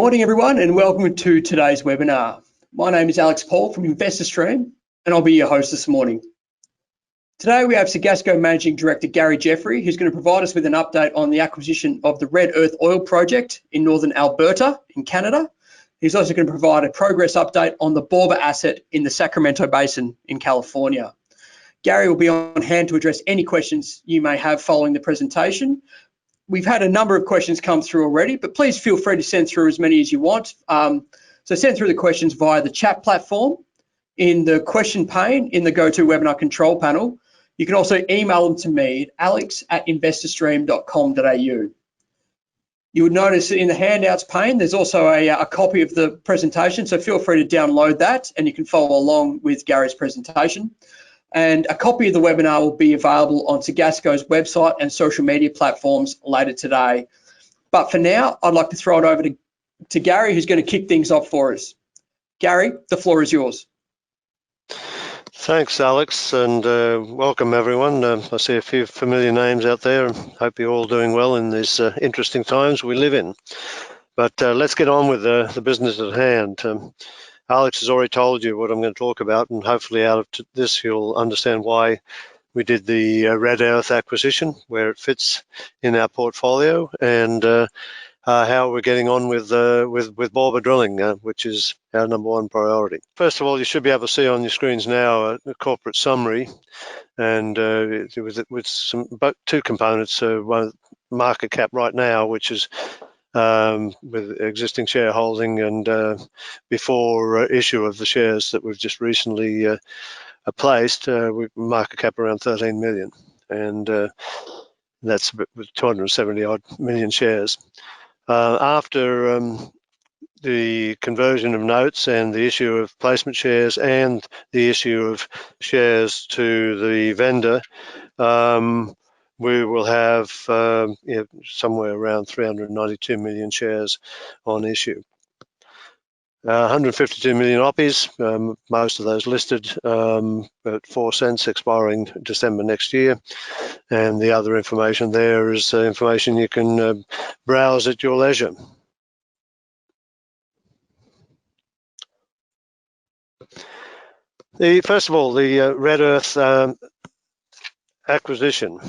morning, everyone, and welcome to today's webinar. My name is Alex Paul from InvestorStream, and I'll be your host this morning. Today, we have Sacgasco Managing Director Gary Jeffrey, who's going to provide us with an update on the acquisition of the Red Earth Oil Project in northern Alberta in Canada. He's also going to provide a progress update on the Bourbon asset in the Sacramento Basin in California. Gary will be on hand to address any questions you may have following the presentation. We've had a number of questions come through already, but please feel free to send through as many as you want. So send through the questions via the chat platform, in the question pane, in the GoToWebinar control panel. You can also email them to me at alex@investorstream.com.au. You would notice in the handouts pane, there's also a copy of the presentation, so feel free to download that and you can follow along with Gary's presentation. And a copy of the webinar will be available on Sacgasco's website and social media platforms later today. But for now, I'd like to throw it over to Gary, who's going to kick things off for us. Gary, the floor is yours. Thanks, Alex, and welcome everyone. I see a few familiar names out there. Hope you're all doing well in these interesting times we live in. But let's get on with the business at hand. Alex has already told you what I'm going to talk about, and hopefully out of this you'll understand why we did the Red Earth acquisition, where it fits in our portfolio, and how we're getting on with Bourbon drilling, which is our #1 priority. First of all, you should be able to see on your screens now a corporate summary, and with two components. One, market cap right now, which is with existing shareholding, and before issue of the shares that we've just recently placed, with market cap around 13 million, and that's with 270 odd million shares. After the conversion of notes and the issue of placement shares and the issue of shares to the vendor, we will have somewhere around 392 million shares on issue. 152 million Oppies, most of those listed at 4 cents, expiring December next year. And the other information there is information you can browse at your leisure. First of all, the Red Earth acquisition.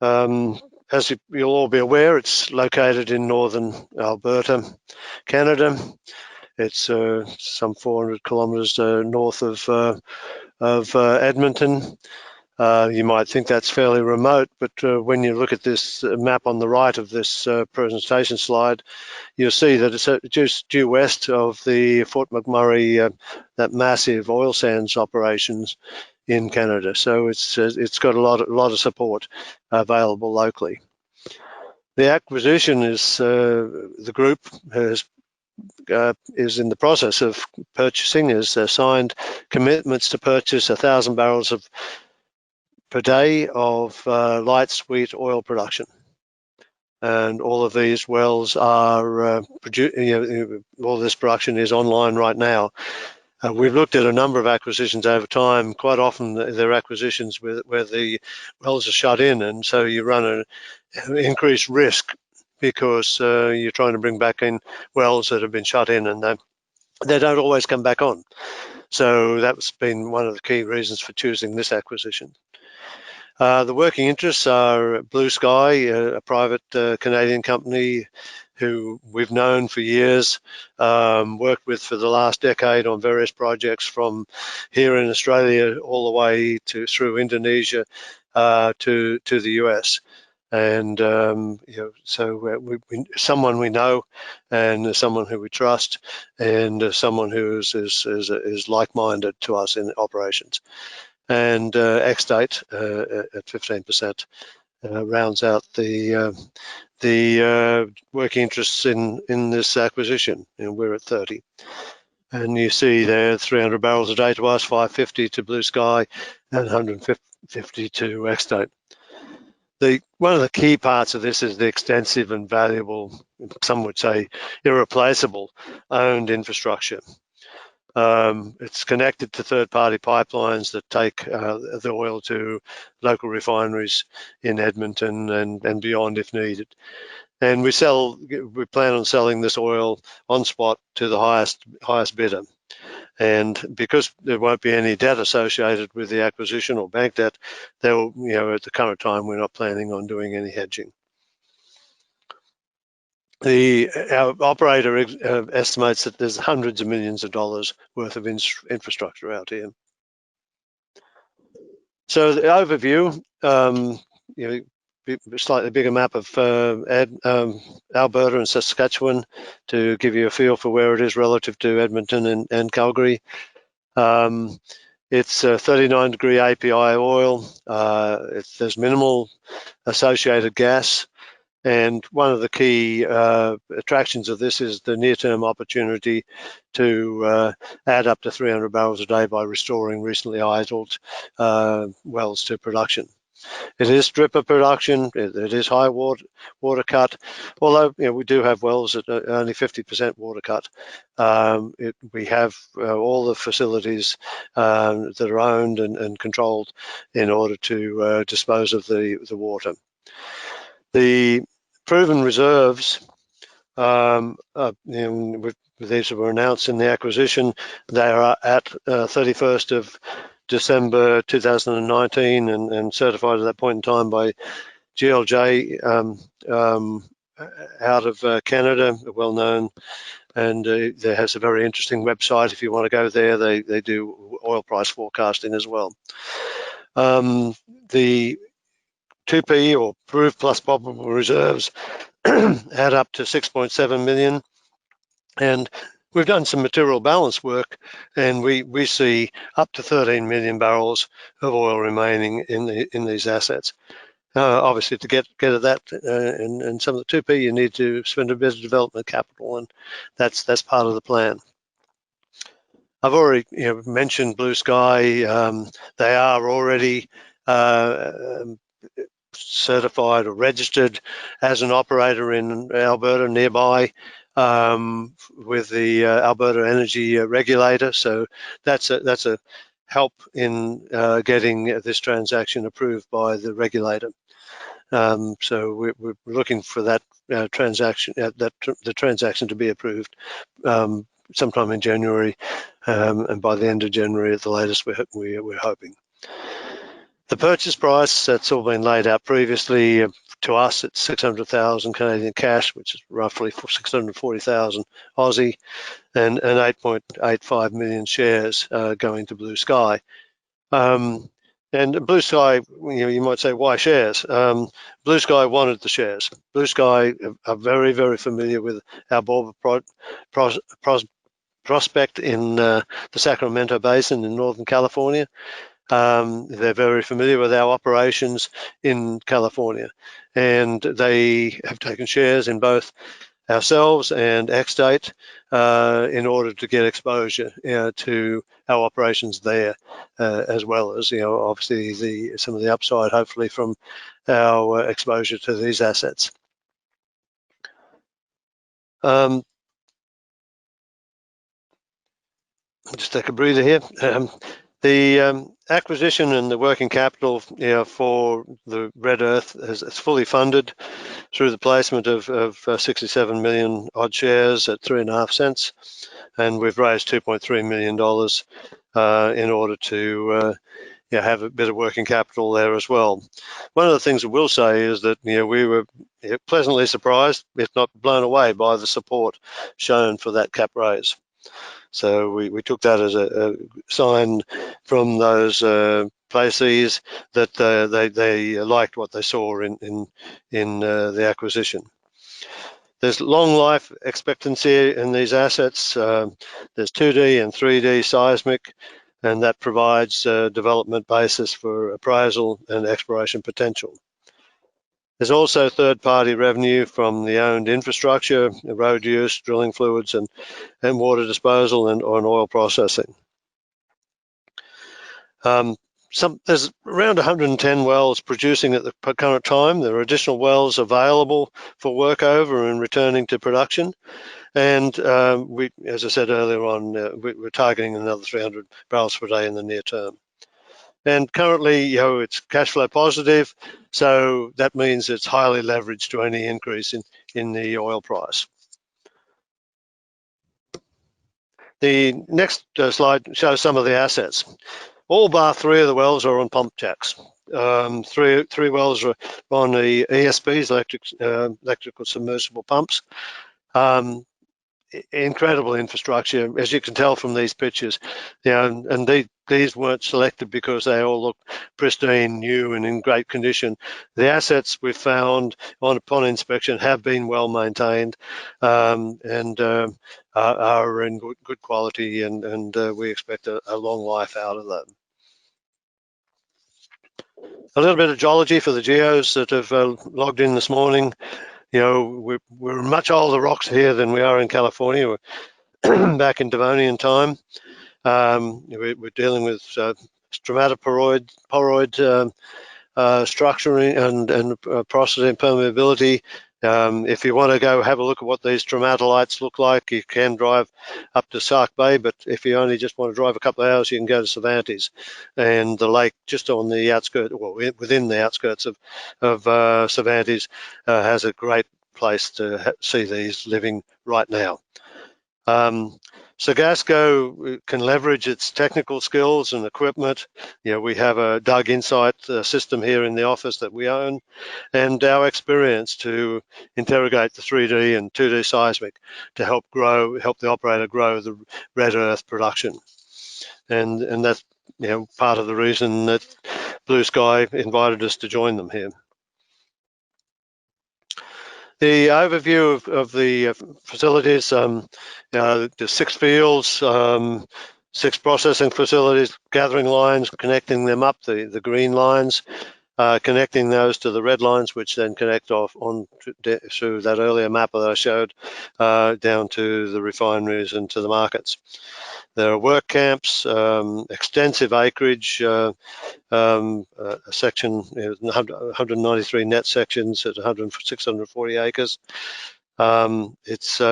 As you'll all be aware, it's located in northern Alberta, Canada. It's some 400 kilometres north of Edmonton. You might think that's fairly remote, but when you look at this map on the right of this presentation slide, you'll see that it's just due west of the Fort McMurray, that massive oil sands operations in Canada. So it's got a lot of support available locally. The acquisition is the group is in the process of purchasing, has signed commitments to purchase 1,000 barrels per day of light sweet oil production, and all of these wells are all this production is online right now. We've looked at a number of acquisitions over time. Quite often they're acquisitions where the wells are shut in, and so you run an increased risk because you're trying to bring back in wells that have been shut in, and they don't always come back on. So that's been one of the key reasons for choosing this acquisition. The working interests are Blue Sky, a private Canadian company who we've known for years, worked with for the last decade on various projects from here in Australia all the way through Indonesia to the US. And so someone we know, and someone who we trust, and someone who is like-minded to us in operations. And ex-date at 15% rounds out the working interests in this acquisition, and we're at 30. And you see there 300 barrels a day to us, 550 to Blue Sky, and 150 to ex-date. One of the key parts of this is the extensive and valuable, some would say irreplaceable, owned infrastructure. It's connected to third-party pipelines that take the oil to local refineries in Edmonton and beyond if needed. And we plan on selling this oil on spot to the highest bidder. And because there won't be any debt associated with the acquisition or bank debt, at the current time, we're not planning on doing any hedging. Our operator estimates that there's hundreds of millions of dollars worth of infrastructure out here. So the overview, slightly bigger map of Alberta and Saskatchewan to give you a feel for where it is relative to Edmonton and Calgary. It's a 39-degree API oil. There's minimal associated gas. And one of the key attractions of this is the near-term opportunity to add up to 300 barrels a day by restoring recently idled wells to production. It is stripper production. It is high water cut, although we do have wells at only 50% water cut. We have all the facilities that are owned and controlled in order to dispose of the water. The proven reserves, these were announced in the acquisition. They are at 31st of December 2019 and certified at that point in time by GLJ out of Canada, well known, and there has a very interesting website if you want to go there. They do oil price forecasting as well. The 2P or proved plus probable reserves add up to 6.7 million, and we've done some material balance work, and we see up to 13 million barrels of oil remaining in these assets. Obviously, to get at that and some of the 2P, you need to spend a bit of development capital, and that's part of the plan. I've already mentioned Blue Sky. They are already certified or registered as an operator in Alberta nearby with the Alberta Energy Regulator. So that's a help in getting this transaction approved by the regulator. So we're looking for that transaction, the transaction to be approved sometime in January, and by the end of January at the latest, we're hoping. The purchase price, that's all been laid out previously. To us, it's 600,000 Canadian cash, which is roughly 640,000 Aussie, and 8.85 million shares going to Blue Sky. And Blue Sky, you might say, why shares? Blue Sky wanted the shares. Blue Sky are very, very familiar with our Bourbon prospect in the Sacramento Basin in Northern California. They're very familiar with our operations in California, and they have taken shares in both ourselves and Xstate in order to get exposure to our operations there, as well as obviously some of the upside, hopefully, from our exposure to these assets. Just take a breather here. The acquisition and the working capital for the Red Earth is fully funded through the placement of 67 million odd shares at 3.5 cents, and we've raised $2.3 million in order to have a bit of working capital there as well. One of the things I will say is that we were pleasantly surprised, if not blown away, by the support shown for that cap raise. So we took that as a sign from those places that they liked what they saw in the acquisition. There's long life expectancy in these assets. There's 2D and 3D seismic, and that provides a development basis for appraisal and exploration potential. There's also third-party revenue from the owned infrastructure, road use, drilling fluids, and water disposal and oil processing. There's around 110 wells producing at the current time. There are additional wells available for workover and returning to production. And as I said earlier on, we're targeting another 300 barrels per day in the near term. And currently, it's cash flow positive, so that means it's highly leveraged to any increase in the oil price. The next slide shows some of the assets. All bar 3 of the wells are on pump jacks. Three wells are on the ESPs, electrical submersible pumps. Incredible infrastructure, as you can tell from these pictures. And these weren't selected because they all look pristine, new, and in great condition. The assets we found upon inspection have been well maintained, and are in good quality, and we expect a long life out of them. A little bit of geology for the geos that have logged in this morning. We're much older rocks here than we are in California. We're back in Devonian time. We're dealing with stromatoporoid structuring and processing permeability. If you want to go have a look at what these stromatolites look like, you can drive up to Sac Bay, but if you only just want to drive a couple of hours, you can go to Cervantes, and the lake just on the outskirts, well, within the outskirts of Cervantes, has a great place to see these living right now. Sacgasco can leverage its technical skills and equipment. We have a Dug Insight system here in the office that we own, and our experience to interrogate the 3D and 2D seismic to help the operator grow the red earth production. And that's part of the reason that Blue Sky invited us to join them here. The overview of the facilities, there's 6 fields, 6 processing facilities, gathering lines, connecting them up, the green lines, connecting those to the red lines, which then connect off on through that earlier map that I showed, down to the refineries and to the markets. There are work camps, extensive acreage, a section, 193 net sections at 640 acres. It's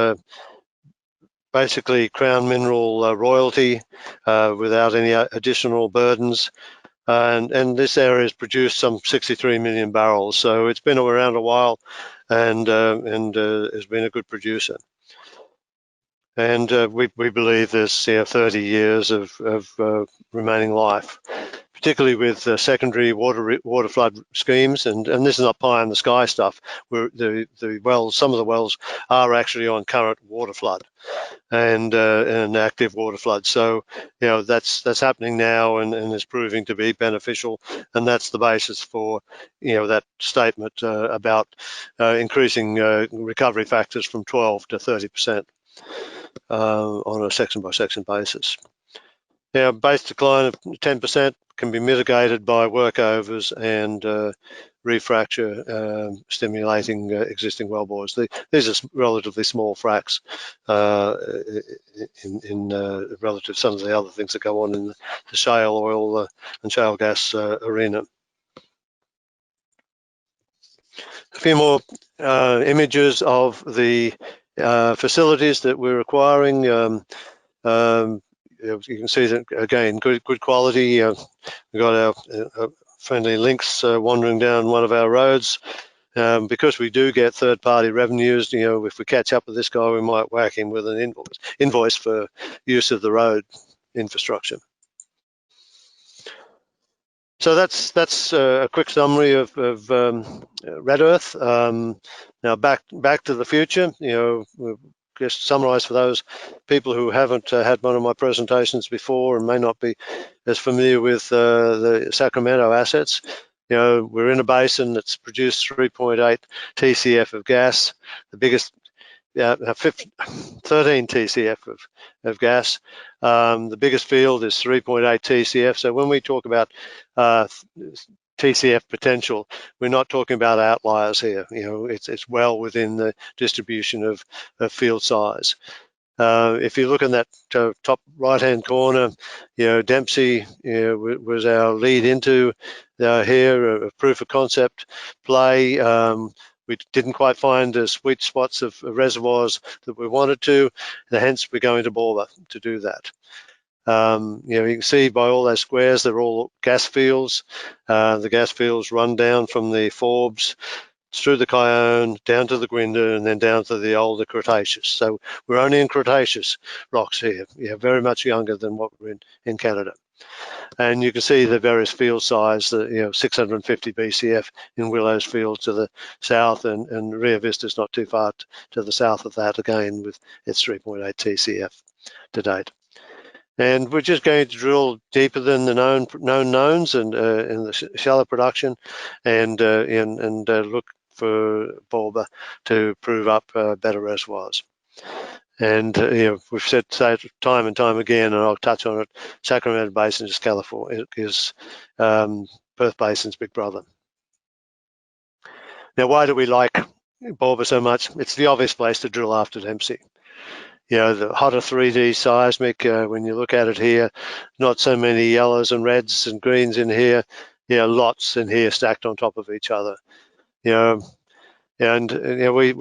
basically crown mineral royalty without any additional burdens. And this area has produced some 63 million barrels, so it's been around a while, and has been a good producer. And we believe there's 30 years of remaining life, particularly with secondary water flood schemes, and this is not pie in the sky stuff. Where the wells, some of the wells are actually on current water flood and an active water flood. So that's happening now, and is proving to be beneficial, and that's the basis for that statement about increasing recovery factors from 12 to 30%. On a section by section basis. Base decline of 10% can be mitigated by workovers and refracture, stimulating existing wellbores. These are relatively small fracs in relative to some of the other things that go on in the shale oil and shale gas arena. A few more images of the facilities that we're acquiring. You can see that again, good quality. We've got our friendly lynx wandering down one of our roads. Because we do get third-party revenues, if we catch up with this guy, we might whack him with an invoice for use of the road infrastructure. So that's a quick summary of red earth. Now back to the future. We'll just summarize for those people who haven't had one of my presentations before and may not be as familiar with the Sacramento assets. We're in a basin that's produced 3.8 TCF of gas, the biggest, 13 TCF of gas. The biggest field is 3.8 TCF. So when we talk about TCF potential, we're not talking about outliers here. It's well within the distribution of field size. If you look in that top right-hand corner, Dempsey was our lead into here, a proof of concept play. We didn't quite find the sweet spots of reservoirs that we wanted to, and hence we're going to Bourbon to do that. You can see by all those squares, they're all gas fields. The gas fields run down from the Forbes through the Kione, down to the Gwynder, and then down to the older Cretaceous. So we're only in Cretaceous rocks here, very much younger than what we're in Canada. And you can see the various field size, 650 BCF in Willows Field to the south, and Rio Vista's not too far to the south of that again, with its 3.8 TCF to date. And we're just going to drill deeper than the known knowns and in the shallow production, and look for Bourbon to prove up better reservoirs. And we've said time and time again, and I'll touch on it, Sacramento Basin is California, is Perth Basin's big brother. Now, why do we like Bourbon so much? It's the obvious place to drill after Dempsey. The hotter 3D seismic, when you look at it here, not so many yellows and reds and greens in here, lots in here stacked on top of each other. We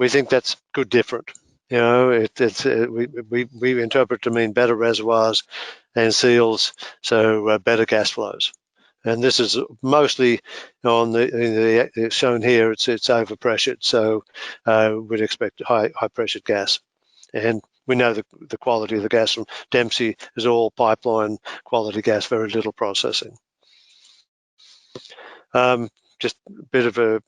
think that's good different. We interpret to mean better reservoirs and seals, so better gas flows. And this is mostly on the shown here. It's overpressured, so we'd expect high pressured gas. And we know the quality of the gas from Dempsey is all pipeline quality gas, very little processing. Just a bit of a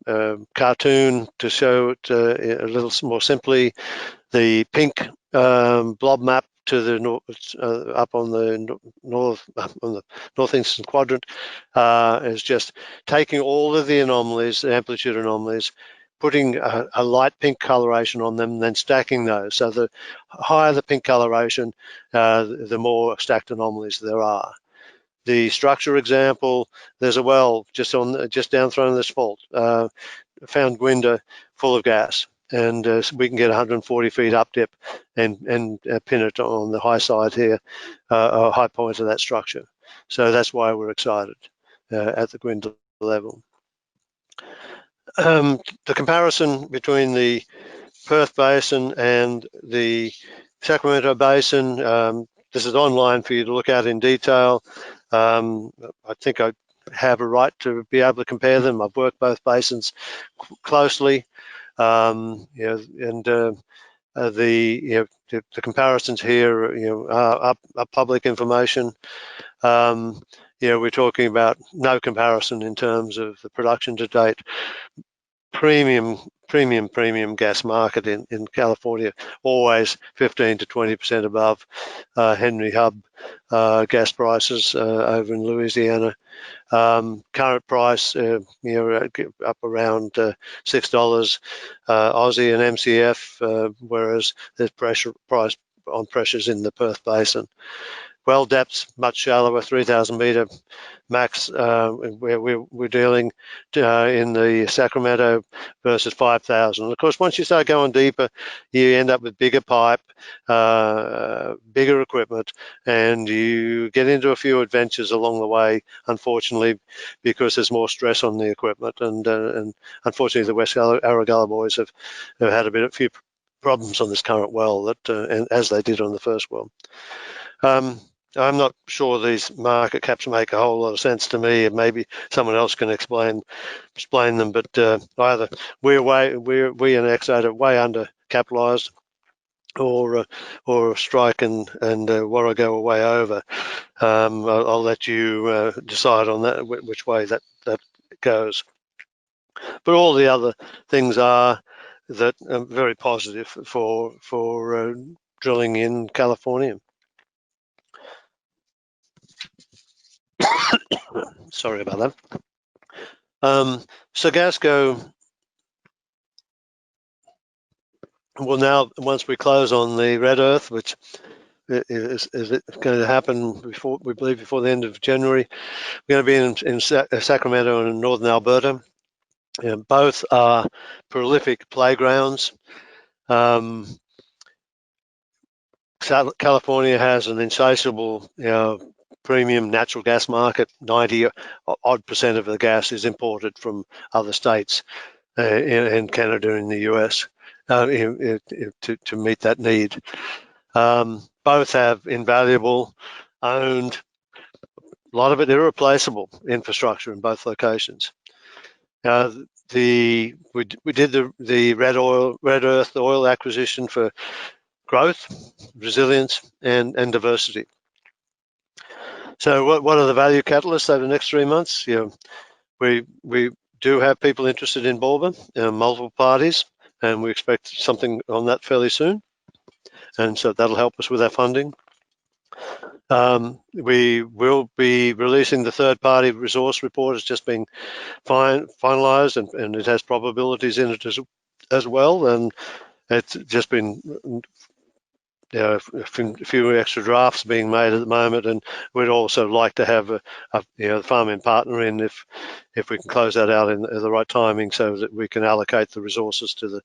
cartoon to show it a little more simply. The pink blob map to the north, up on the northeastern quadrant, is just taking all of the anomalies, the amplitude anomalies, putting a light pink coloration on them, and then stacking those. So the higher the pink coloration, the more stacked anomalies there are. The structure example, there's a well just down through this fault, found Gwynder full of gas, and we can get 140 feet up dip and pin it on the high side here, a high point of that structure. So that's why we're excited at the Gwynder level. The comparison between the Perth Basin and the Sacramento Basin, this is online for you to look at in detail. I think I have a right to be able to compare them. I've worked both basins closely, the comparisons here, are public information. We're talking about no comparison in terms of the production to date. Premium gas market in California, always 15 to 20% above Henry Hub gas prices over in Louisiana. Current price, up around $6 Aussie and MCF, whereas there's price on pressures in the Perth Basin. Well depths much shallower, 3,000 meter max, where we're dealing in the Sacramento versus 5,000. Of course, once you start going deeper, you end up with bigger pipe, bigger equipment, and you get into a few adventures along the way, unfortunately, because there's more stress on the equipment. And unfortunately, the West Arugala boys have had a few problems on this current well, and as they did on the first well. I'm not sure these market caps make a whole lot of sense to me, and maybe someone else can explain them. But either we in Exide are way under capitalized, or Strike and Warrego are way over. I'll let you decide on that, which way that goes. But all the other things are that are very positive for drilling in California. Sorry about that. Sacgasco will now, once we close on the red earth, which is going to happen before the end of January, we're going to be in Sacramento and in northern Alberta. Both are prolific playgrounds. California has an insatiable, premium natural gas market. 90% of the gas is imported from other states in Canada and the US to meet that need. Both have invaluable, owned, a lot of it irreplaceable infrastructure in both locations. The we did the red earth oil acquisition for growth, resilience, and diversity. So what are the value catalysts over the next 3 months? We do have people interested in Bourbon, multiple parties, and we expect something on that fairly soon. And so that'll help us with our funding. We will be releasing the third-party resource report. It's just being finalized, and it has probabilities in it as well. And it's just been a few extra drafts being made at the moment, and we'd also like to have the farming partner in if we can close that out in the right timing, so that we can allocate the resources to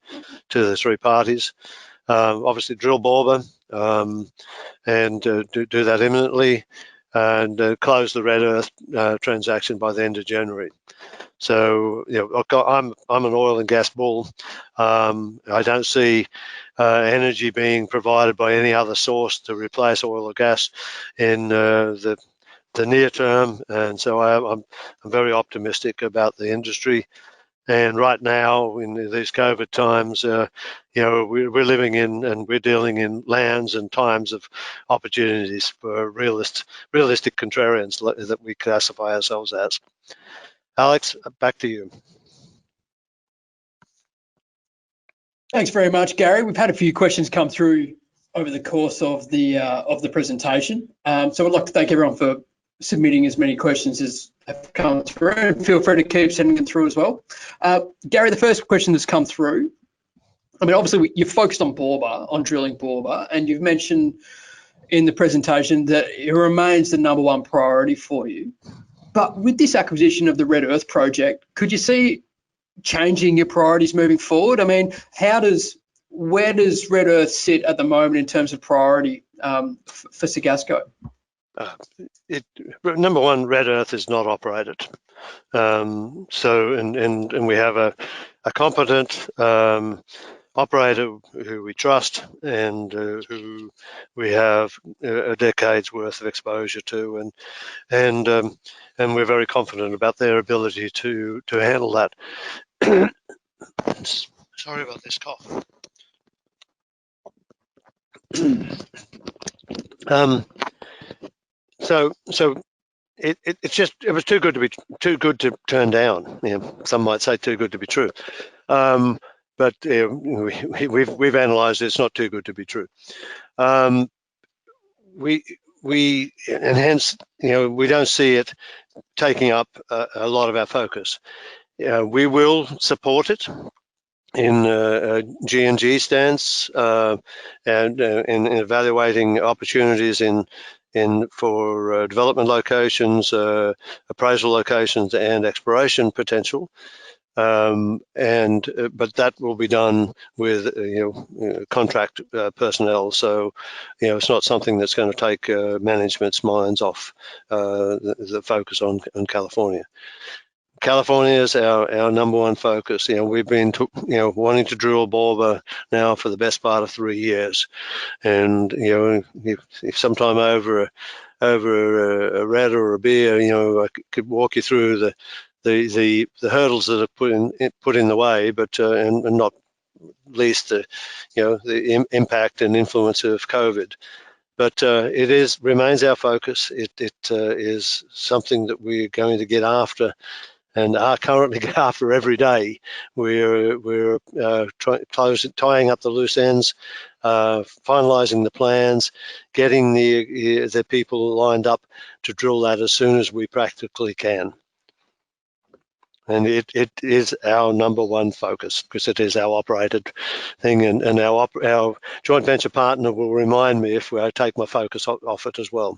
the three parties. Obviously, drill Bourbon and do that imminently, and close the red earth transaction by the end of January. So, I'm an oil and gas bull. I don't see energy being provided by any other source to replace oil or gas in the near term, and so I'm very optimistic about the industry. And right now, in these COVID times, we're living in and we're dealing in lands and times of opportunities for realistic contrarians that we classify ourselves as. Alex, back to you. Thanks very much, Gary. We've had a few questions come through over the course of the presentation. So I'd like to thank everyone for submitting as many questions as have come through, and feel free to keep sending them through as well. Gary, the first question that's come through, I mean, obviously you're focused on Bourbon, on drilling Bourbon, and you've mentioned in the presentation that it remains the #1 priority for you. But with this acquisition of the Red Earth project, could you see changing your priorities moving forward? I mean, where does Red Earth sit at the moment in terms of priority for Sacgasco? #1, Red Earth is not operated. And we have a competent operator who we trust, and who we have a decade's worth of exposure to, and we're very confident about their ability to handle that. Sorry about this cough. So it was too good to turn down. Some might say too good to be true. But we've analysed it. It's not too good to be true. And hence, we don't see it taking up a lot of our focus. We will support it in G&G stance, and in evaluating opportunities for development locations, appraisal locations, and exploration potential. But that will be done with contract personnel. So it's not something that's going to take management's minds off the focus on California. California is our #1 focus. We've been wanting to drill Bourbon now for the best part of 3 years, and if sometime over a red or a beer, I could walk you through the hurdles that are put in the way, but and not least the impact and influence of COVID. But it remains our focus. It is something that we're going to get after, and are currently get after every day. We're tying up the loose ends, finalising the plans, getting the people lined up to drill that as soon as we practically can. And it is our #1 focus, because it is our operated thing, and our joint venture partner will remind me if I take my focus off it as well.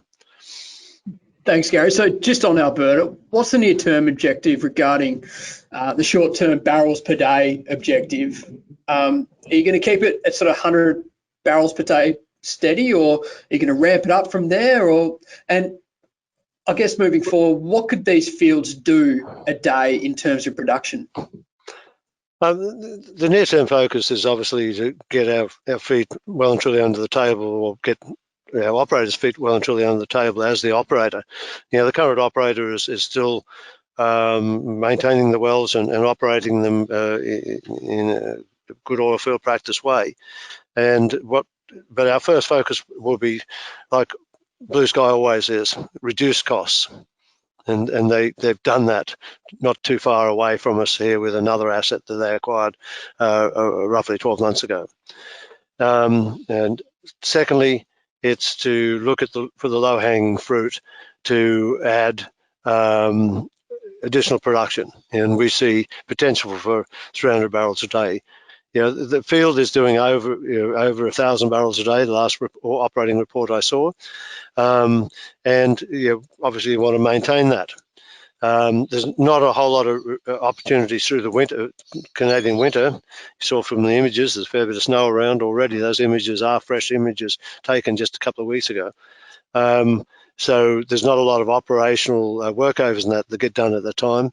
Thanks, Gary. So just on Alberta, what's the near-term objective regarding the short-term barrels per day objective? Are you going to keep it at sort of 100 barrels per day steady, or are you going to ramp it up from there? And I guess moving forward, what could these fields do a day in terms of production? The near-term focus is obviously to get our feet well and truly under the table, or get our operators' feet well and truly under the table as the operator. The current operator is still maintaining the wells and operating them in a good oil field practice way. But our first focus will be, like Blue Sky always is, reduce costs. And they've done that not too far away from us here with another asset that they acquired roughly 12 months ago. And secondly, it's to look at for the low-hanging fruit to add additional production, and we see potential for 300 barrels a day. The field is doing over 1,000 barrels a day, the last operating report I saw, and obviously you want to maintain that. There's not a whole lot of opportunities through the Canadian winter. You saw from the images, there's a fair bit of snow around already. Those images are fresh images taken just a couple of weeks ago. So there's not a lot of operational workovers and that get done at the time.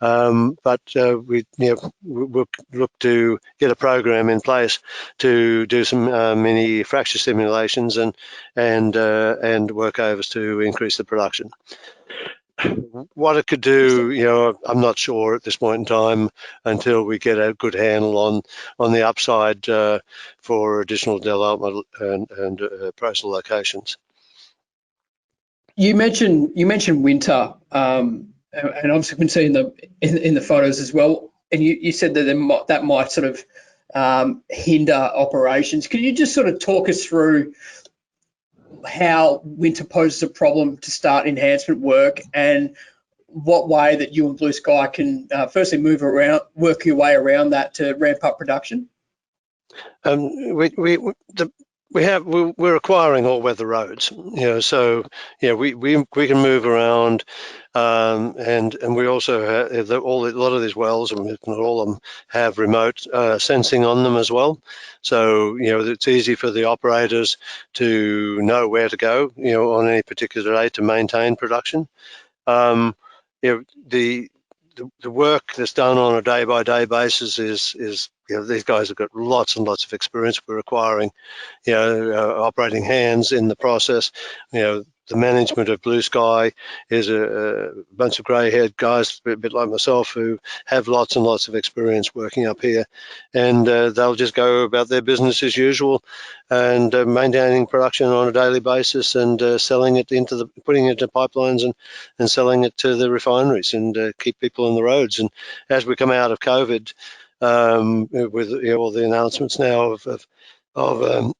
But we'll look to get a program in place to do some mini fracture simulations and workovers to increase the production. What it could do, I'm not sure at this point in time until we get a good handle on the upside for additional development and appraisal locations. You mentioned winter, and obviously been seeing in the photos as well. And you said that that might sort of hinder operations. Could you just sort of talk us through how winter poses a problem to start enhancement work, and what way that you and Blue Sky can firstly work your way around that to ramp up production? We're acquiring all weather roads, so we can move around, and we also have a lot of these wells, and not all of them have remote sensing on them as well. So it's easy for the operators to know where to go, on any particular day to maintain production. The work that's done on a day-by-day basis is these guys have got lots and lots of experience. We're acquiring, operating hands in the process. The management of Blue Sky is a bunch of grey-haired guys, a bit like myself, who have lots and lots of experience working up here, and they'll just go about their business as usual, and maintaining production on a daily basis, and selling it putting it into pipelines and selling it to the refineries, and keep people on the roads. And as we come out of COVID, with all the announcements now of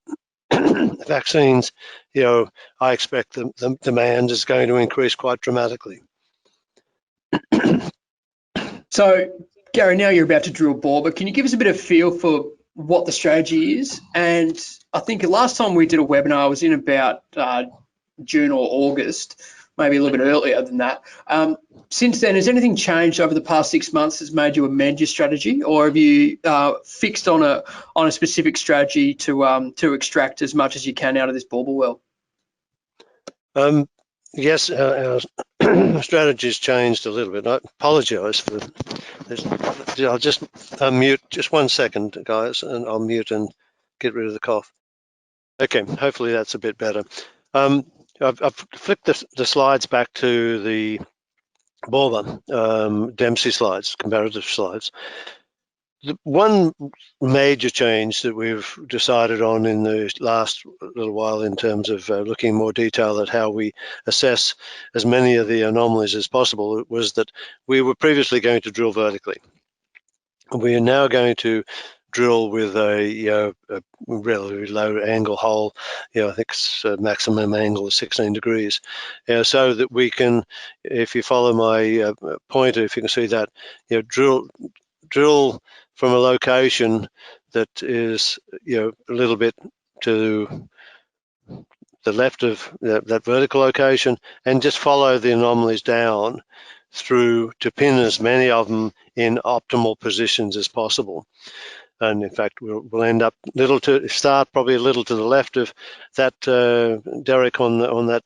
vaccines, I expect the demand is going to increase quite dramatically. So, Gary, now you're about to drill Bourbon. Can you give us a bit of feel for what the strategy is? And I think the last time we did a webinar was in about June or August, maybe a little bit earlier than that. Since then, has anything changed over the past 6 months that's made you amend your strategy, or have you fixed on a specific strategy to extract as much as you can out of this Bourbon well? Yes, our strategy's changed a little bit. I apologise for this. I'll just mute just 1 second, guys, and I'll mute and get rid of the cough. Okay, hopefully that's a bit better. I've flipped the slides back to the Bourbon Dempsey slides, comparative slides. The one major change that we've decided on in the last little while, in terms of looking in more detail at how we assess as many of the anomalies as possible, was that we were previously going to drill vertically. We are now going to drill with a relatively low angle hole. I think it's a maximum angle of 16 degrees, so that we can, if you follow my pointer, if you can see that, drill from a location that is a little bit to the left of that vertical location, and just follow the anomalies down through to pin as many of them in optimal positions as possible. And in fact, we'll end up start probably a little to the left of that derrick on that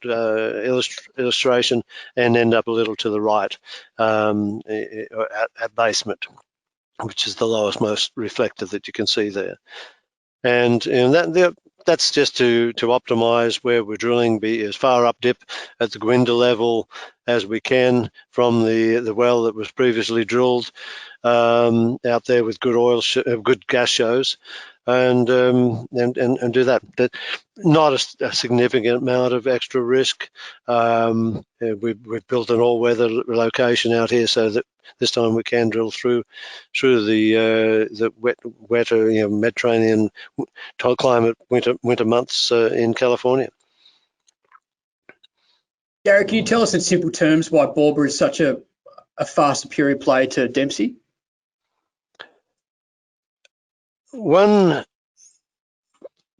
illustration, and end up a little to the right at basement, which is the lowest, most reflective that you can see there. And that that's just to optimize where we're drilling, be as far up dip at the Gwynder level as we can from the well that was previously drilled out there with good gas shows, and do that. Not a significant amount of extra risk. We've built an all-weather location out here so that this time we can drill through the wetter, Mediterranean climate winter months in California. Gary, can you tell us in simple terms why Bourbon is such a far superior play to Dempsey? One,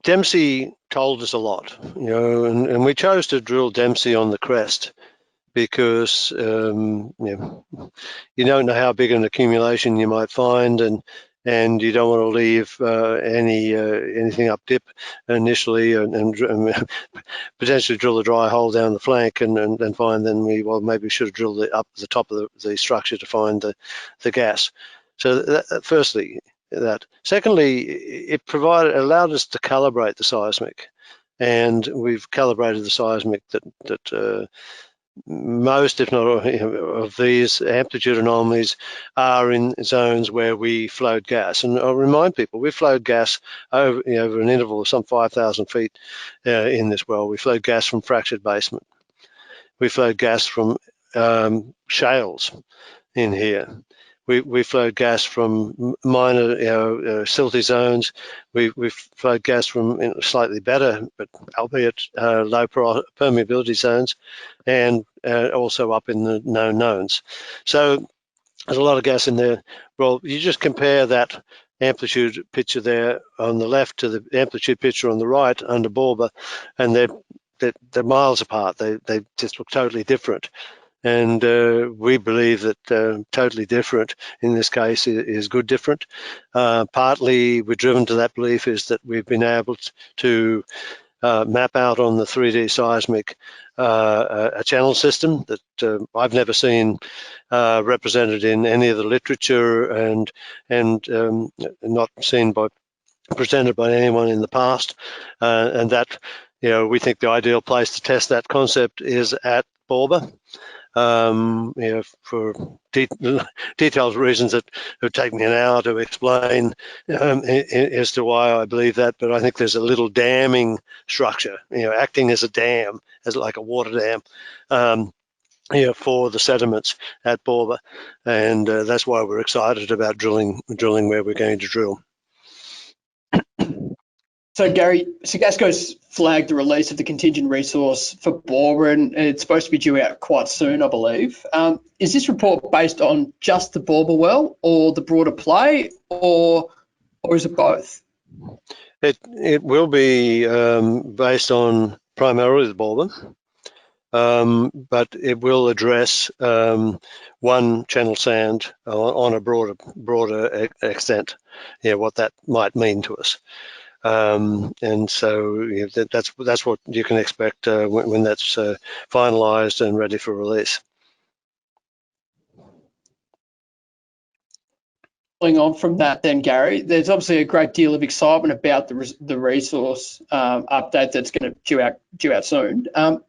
Dempsey told us a lot, and we chose to drill Dempsey on the crest because you don't know how big an accumulation you might find, and you don't want to leave anything up dip initially, and potentially drill a dry hole down the flank, and find then maybe we should have drilled up the top of the structure to find the gas. So firstly, that. Secondly, it allowed us to calibrate the seismic, and we've calibrated the seismic that most, if not all, of these amplitude anomalies are in zones where we flowed gas. And I'll remind people, we flowed gas over an interval of some 5,000 feet in this well. We flowed gas from fractured basement. We flowed gas from shales in here. We flowed gas from minor, silty zones. We've flowed gas from slightly better, but albeit low permeability zones, and also up in the known knowns. So there's a lot of gas in there. Well, you just compare that amplitude picture there on the left to the amplitude picture on the right under Bourbon, and they're miles apart. They just look totally different. And we believe that totally different in this case is good different. Partly we're driven to that belief is that we've been able to map out on the 3D seismic a channel system that I've never seen represented in any of the literature, and not seen presented by anyone in the past, and that we think the ideal place to test that concept is at Bourbon. For detailed reasons that would take me an hour to explain as to why I believe that, but I think there's a little damming structure, acting as a dam, as like a water dam, for the sediments at Bourbon, and that's why we're excited about drilling where we're going to drill. So Gary, Sacgasco's flagged the release of the contingent resource for Bourbon, and it's supposed to be due out quite soon, I believe. Is this report based on just the Bourbon well, or the broader play, or is it both? It will be based on primarily the Bourbon, but it will address one channel sand on a broader extent. What that might mean to us. And so that's what you can expect when that's finalized and ready for release. Following on from that then, Gary, there's obviously a great deal of excitement about the resource update that's going to due out soon. Are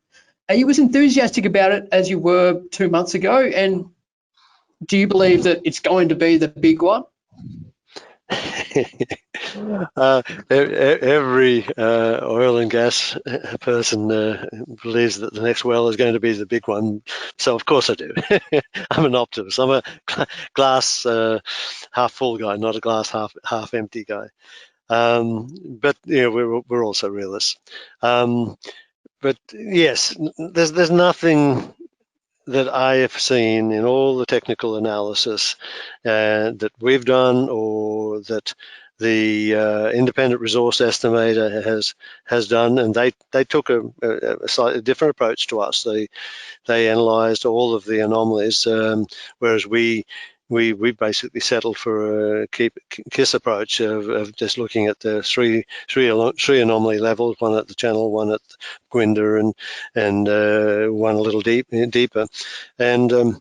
you as enthusiastic about it as you were 2 months ago? And do you believe that it's going to be the big one? Every oil and gas person believes that the next well is going to be the big one. So of course I do. I'm an optimist. I'm a glass half full guy, not a glass half empty guy. But we're also realists. But yes, there's nothing that I have seen in all the technical analysis that we've done, or that the independent resource estimator has done, and they took a slightly different approach to us. They analysed all of the anomalies, whereas we basically settled for a KISS approach of just looking at the three anomaly levels, one at the channel, one at Gwynder, and one a little deeper, and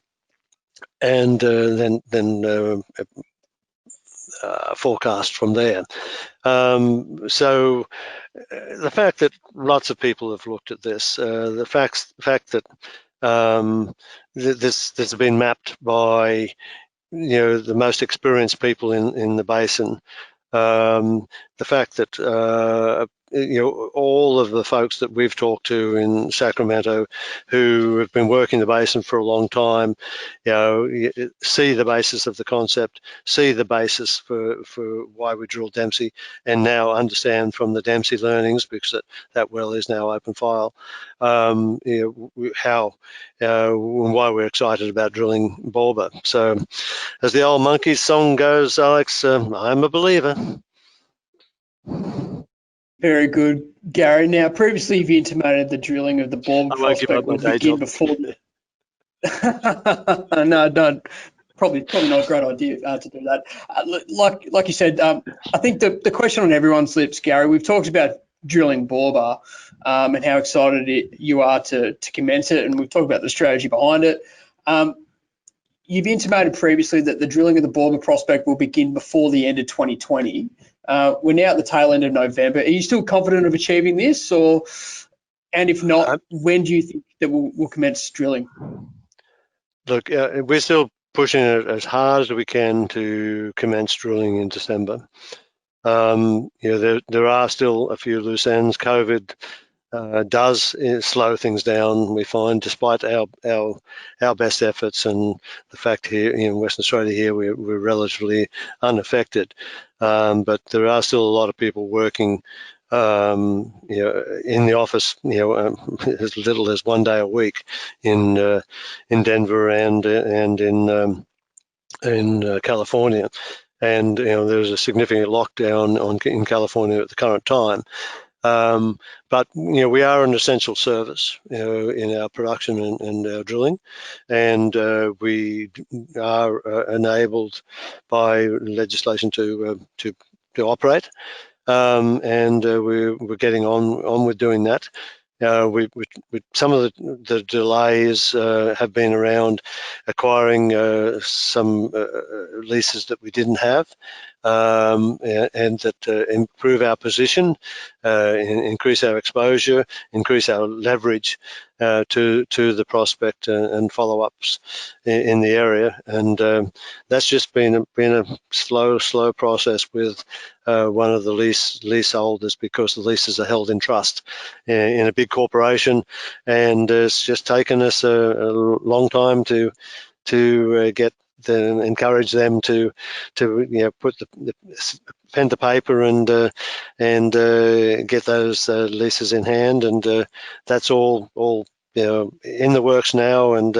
then forecast from there. So the fact that lots of people have looked at this, the fact that this has been mapped by the most experienced people in the basin, the fact that all of the folks that we've talked to in Sacramento who have been working the basin for a long time, see the basis of the concept, see the basis for why we drilled Dempsey, and now understand from the Dempsey learnings, because that well is now open file, how and why we're excited about drilling Bourbon. So, as the old Monkeys song goes, Alex, I'm a believer. Very good, Gary. Now, previously you've intimated the drilling of the Bourbon prospect will begin before. No, probably not a great idea to do that. Like you said, I think the question on everyone's lips, Gary, we've talked about drilling Bourbon and how excited you are to commence it, and we've talked about the strategy behind it. You've intimated previously that the drilling of the Bourbon prospect will begin before the end of 2020. We're now at the tail end of November. Are you still confident of achieving this, and if not, when do you think that we'll commence drilling? Look, we're still pushing it as hard as we can to commence drilling in December. There are still a few loose ends. COVID does slow things down, we find, despite our best efforts, and the fact here in Western Australia here we're relatively unaffected. But there are still a lot of people working in the office, as little as 1 day a week in Denver and in California. And there's a significant lockdown in California at the current time. But we are an essential service in our production and our drilling, and we are enabled by legislation to operate, and we're getting on with doing that. Some of the delays have been around acquiring some leases that we didn't have, and that improve our position, increase our exposure, increase our leverage to the prospect and follow-ups in the area. And that's just been a slow process with one of the leaseholders, because the leases are held in trust in a big corporation, and it's just taken us a long time to encourage them to put the pen to paper and get those leases in hand, and that's all in the works now, and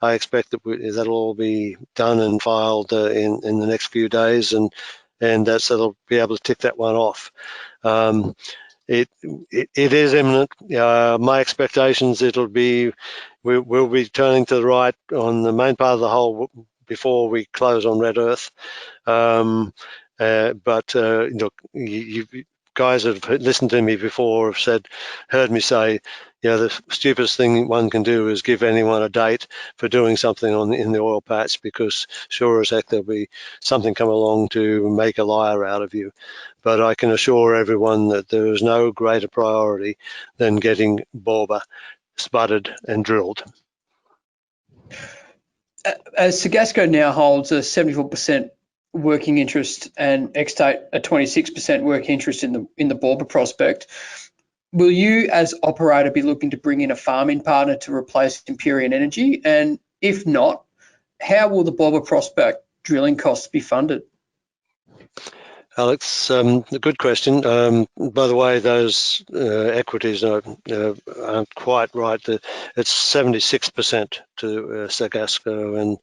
I expect that that'll all be done and filed in the next few days, and that'll be able to tick that one off. It is imminent. My expectations, we'll be turning to the right on the main part of the hole before we close on Red Earth. But look, you guys that have listened to me before have heard me say, the stupidest thing one can do is give anyone a date for doing something in the oil patch, because sure as heck there'll be something come along to make a liar out of you. But I can assure everyone that there is no greater priority than getting Bourbon spudded and drilled. As Sacgasco now holds a 74% working interest and Xstate a 26% working interest in the Bourbon prospect, will you as operator be looking to bring in a farming partner to replace Empyrean Energy? And if not, how will the Bourbon prospect drilling costs be funded? Alex, a good question. By the way, those equities aren't quite right. It's 76% to Sacgasco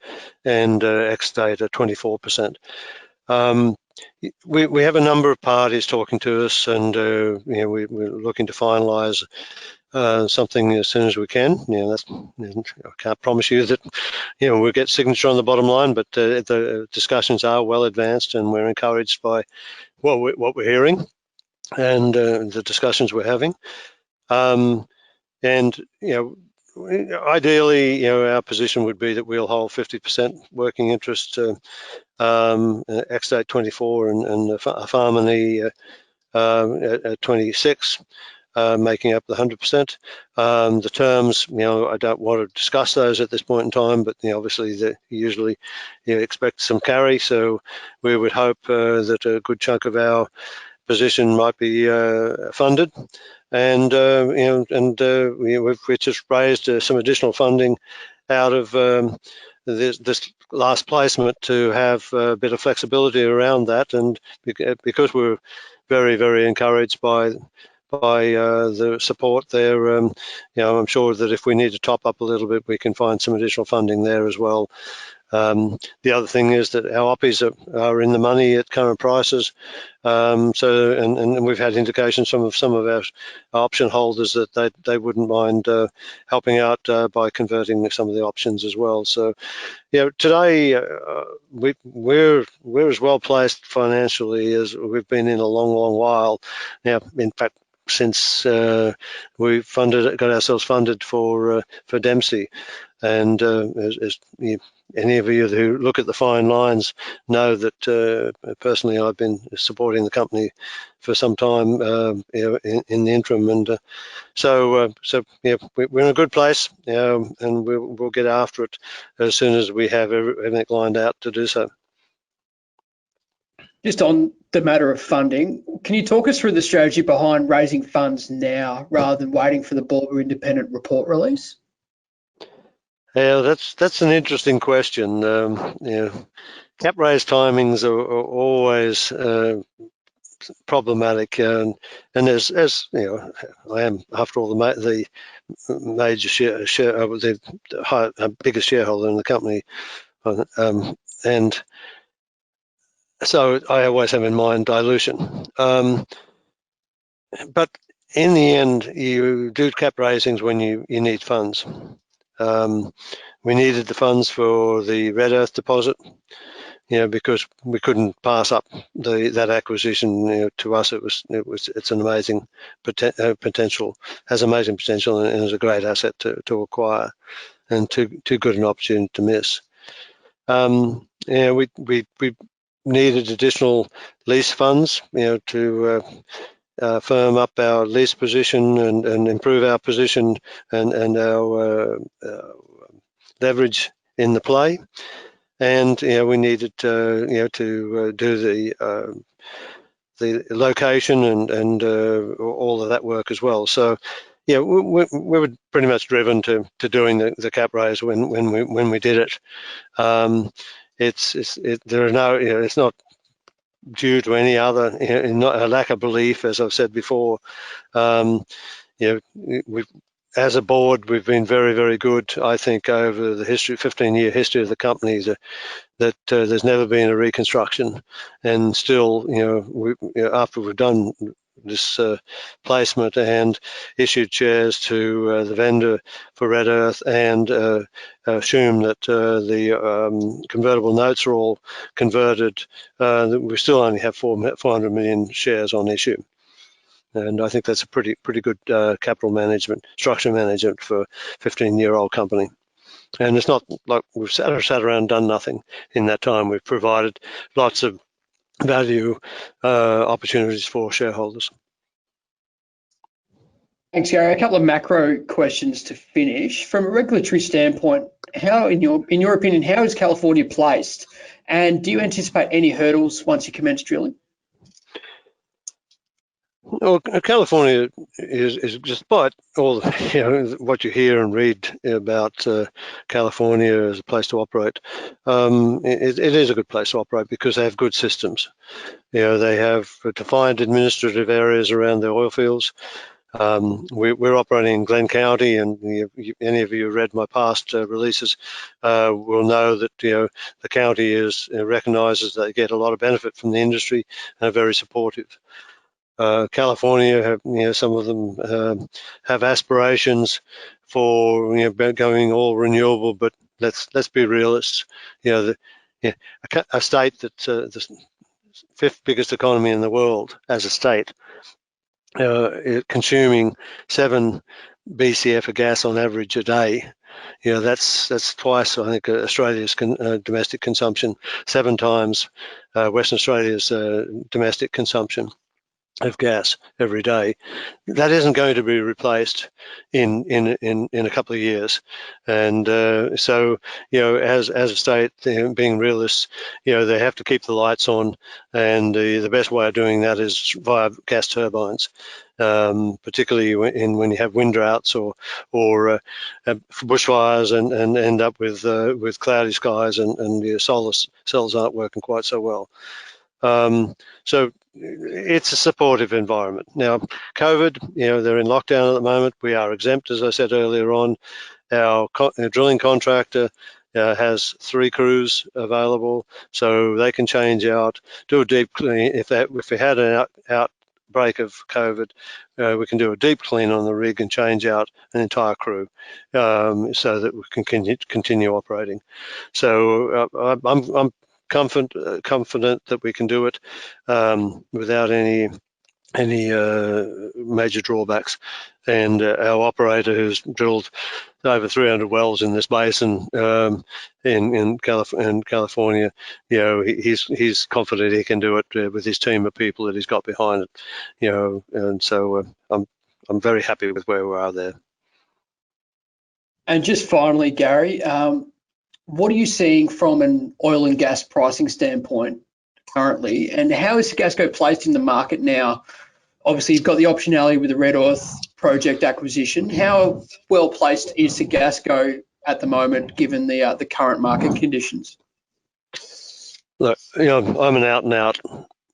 and Xstate at 24%. We have a number of parties talking to us, and we're looking to finalise something as soon as we can. I can't promise you that we'll get signature on the bottom line, but the discussions are well advanced, and we're encouraged by what we're hearing and the discussions we're having. And ideally, our position would be that we'll hold 50% working interest X-Date 24 and Harmony at 26. Making up the 100%. The terms, I don't want to discuss those at this point in time, but obviously usually you expect some carry, so we would hope that a good chunk of our position might be funded, and we've just raised some additional funding out of this last placement to have a bit of flexibility around that, and because we're very, very encouraged by the support there. I'm sure that if we need to top up a little bit, we can find some additional funding there as well. The other thing is that our oppies are in the money at current prices. And we've had indications from some of our option holders that they wouldn't mind helping out by converting some of the options as well. So, today we're as well placed financially as we've been in a long, long while. Now, in fact, since we got ourselves funded for Dempsey, and as any of you who look at the fine lines know that personally I've been supporting the company for some time in the interim, and so we're in a good place, and we'll get after it as soon as we have everything lined out to do so. Just on the matter of funding, can you talk us through the strategy behind raising funds now rather than waiting for the Bourbon independent report release? Yeah, that's an interesting question. Cap raise timings are always problematic, and as I am, after all, the major the biggest shareholder in the company, and so I always have in mind dilution. But in the end, you do cap raisings when you need funds. We needed the funds for the Red Earth deposit, because we couldn't pass up that acquisition. To us, it's an amazing potential, has amazing potential, and is a great asset to acquire, and too good an opportunity to miss. We needed additional lease funds, to firm up our lease position and improve our position and our leverage in the play, and we needed to do the location and all of that work as well. So we were pretty much driven to doing the cap raise when we did it. It's not due to any other, not a lack of belief, as I've said before. As a board, we've been very, very good, I think, over the 15-year history of the company, that there's never been a reconstruction, and still, after we've done this placement and issued shares to the vendor for Red Earth, and assume that the convertible notes are all converted, we still only have 400 million shares on issue. And I think that's a pretty good capital management, structure management for a 15-year-old company. And it's not like we've sat around and done nothing in that time. We've provided lots of value opportunities for shareholders. Thanks, Gary. A couple of macro questions to finish. From a regulatory standpoint, how, in your opinion, how is California placed? And do you anticipate any hurdles once you commence drilling? Well, California is, despite all what you hear and read about California as a place to operate, it is a good place to operate because they have good systems. They have defined administrative areas around the oil fields. We're operating in Glenn County, and any of you who read my past releases will know that the county recognizes they get a lot of benefit from the industry and are very supportive. California, some of them have aspirations for going all renewable, but let's be realists. A state that's the 5th biggest economy in the world as a state, consuming 7 BCF of gas on average a day, that's twice, I think, Australia's domestic consumption, 7 times Western Australia's domestic consumption of gas every day. That isn't going to be replaced in a couple of years, and so as a state, being realists, they have to keep the lights on, and the best way of doing that is via gas turbines, particularly when you have wind droughts or bushfires and end up with cloudy skies and your solar cells aren't working quite so well. So it's a supportive environment. Now, COVID, they're in lockdown at the moment. We are exempt, as I said earlier on. Our drilling contractor has 3 crews available, so they can change out, do a deep clean. If we had an outbreak of COVID, we can do a deep clean on the rig and change out an entire crew, so that we can continue operating. So I'm confident that we can do it without any major drawbacks. And our operator, who's drilled over 300 wells in this basin in California, he's confident he can do it with his team of people that he's got behind it. And so I'm very happy with where we are there. And just finally, Gary, what are you seeing from an oil and gas pricing standpoint currently, and how is Sacgasco placed in the market now? Obviously, you've got the optionality with the Red Earth project acquisition. How well placed is Sacgasco at the moment, given the current market conditions? Look, I'm an out-and-out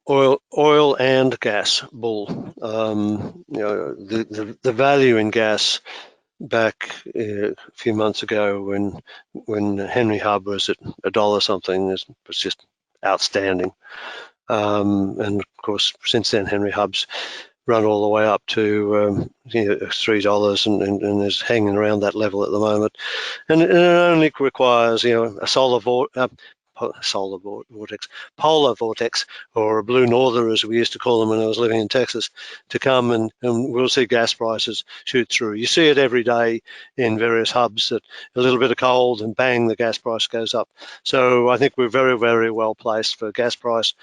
oil and gas bull. The value in gas back a few months ago when Henry Hub was at $1 something was just outstanding, and of course since then Henry Hub's run all the way up to $3 and is hanging around that level at the moment, and it only requires a polar vortex, or a blue norther, as we used to call them when I was living in Texas, to come, and we'll see gas prices shoot through. You see it every day in various hubs, that a little bit of cold and bang, the gas price goes up. So I think we're very, very well placed for gas price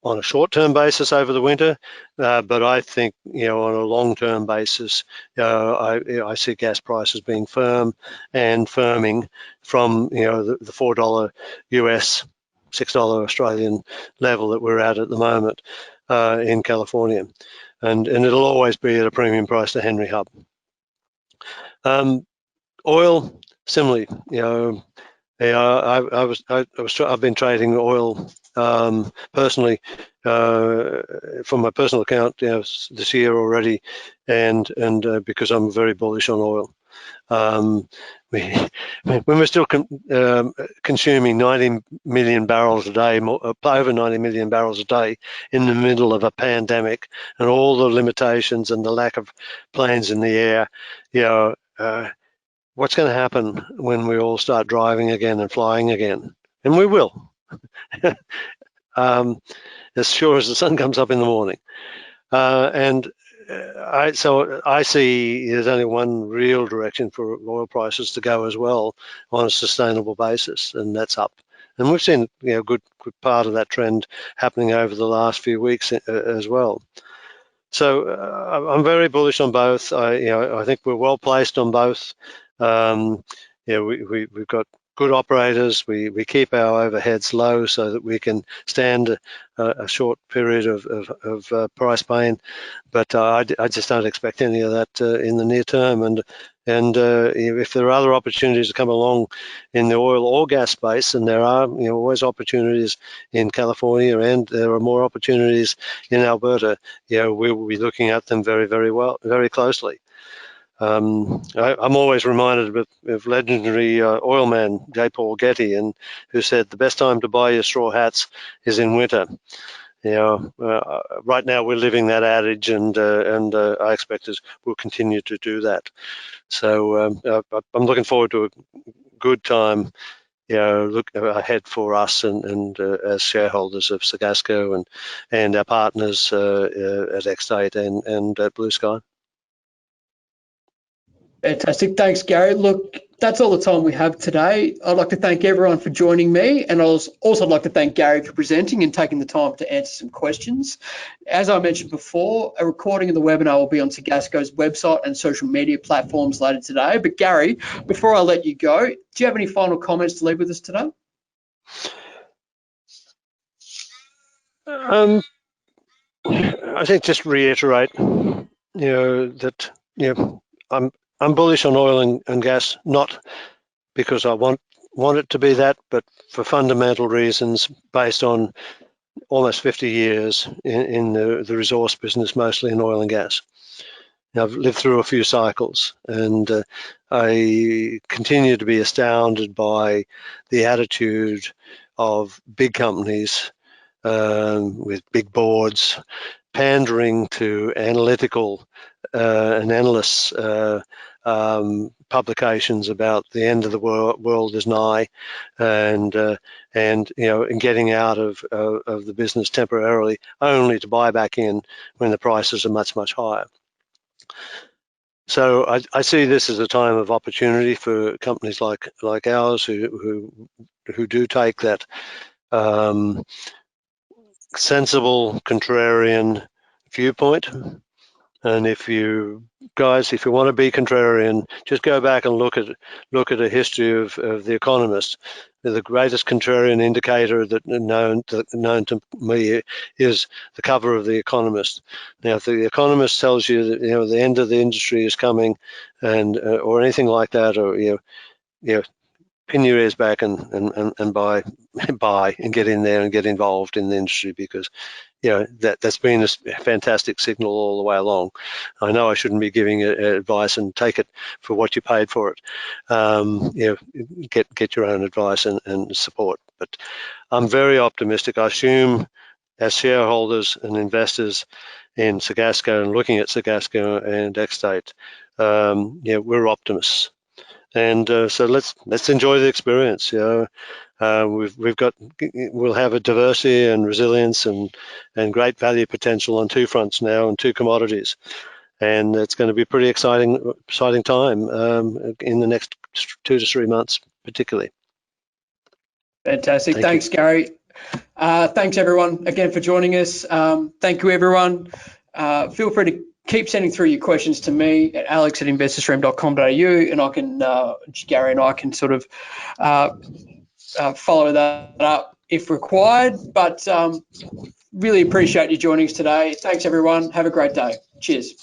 on a short-term basis over the winter, but I think on a long-term basis, I see gas prices being firm and firming from the $4 US, $6 Australian level that we're at the moment in California, and it'll always be at a premium price to Henry Hub. Oil, similarly, I've been trading oil personally from my personal account this year already, and because I'm very bullish on oil. When we're still consuming 90 million barrels a day, over 90 million barrels a day in the middle of a pandemic, and all the limitations and the lack of planes in the air, what's going to happen when we all start driving again and flying again? And we will, as sure as the sun comes up in the morning. So I see there's only one real direction for oil prices to go as well on a sustainable basis, and that's up. And we've seen good part of that trend happening over the last few weeks as well. So I'm very bullish on both. I think we're well placed on both. We've got good operators. We keep our overheads low so that we can stand a short period of price pain. But I just don't expect any of that in the near term. And if there are other opportunities to come along in the oil or gas space, and there are always opportunities in California, and there are more opportunities in Alberta, we will be looking at them very, very well, very closely. I'm always reminded of legendary oil man J. Paul Getty, who said the best time to buy your straw hats is in winter. Right now we're living that adage, and I expect we'll continue to do that. So I'm looking forward to a good time, look ahead for us and as shareholders of Sacgasco and our partners at X-State and at Blue Sky. Fantastic. Thanks, Gary. Look, that's all the time we have today. I'd like to thank everyone for joining me, and I'd also like to thank Gary for presenting and taking the time to answer some questions. As I mentioned before, a recording of the webinar will be on Sacgasco's website and social media platforms later today. But Gary, before I let you go, do you have any final comments to leave with us today? I think just reiterate, that I'm bullish on oil and gas, not because I want it to be that, but for fundamental reasons based on almost 50 years in the resource business, mostly in oil and gas. Now, I've lived through a few cycles, and I continue to be astounded by the attitude of big companies with big boards pandering to analytical and analysts publications about the end of the world is nigh, and getting out of the business temporarily, only to buy back in when the prices are much higher. So I see this as a time of opportunity for companies like ours who do take that sensible contrarian viewpoint. And if you guys, if you want to be contrarian, just go back and look at a history of The Economist. The greatest contrarian indicator that known to me is the cover of The Economist. Now, if The Economist tells you that the end of the industry is coming, and or anything like that, or pin your ears back and buy and get in there and get involved in the industry, because that's been a fantastic signal all the way along. I know I shouldn't be giving advice, and take it for what you paid for it. Get your own advice and support. But I'm very optimistic. I assume, as shareholders and investors in Sacgasco and looking at Sacgasco and Xstate, we're optimists. And so let's enjoy the experience. We'll have a diversity and resilience and great value potential on two fronts now, and two commodities, and it's going to be a pretty exciting time in the next 2 to 3 months, particularly. Fantastic. Thanks, Gary. Thanks everyone again for joining us. Thank you everyone. Feel free to keep sending through your questions to me at alex@investorstream.com.au, and Gary and I can sort of follow that up if required. But really appreciate you joining us today. Thanks everyone. Have a great day. Cheers.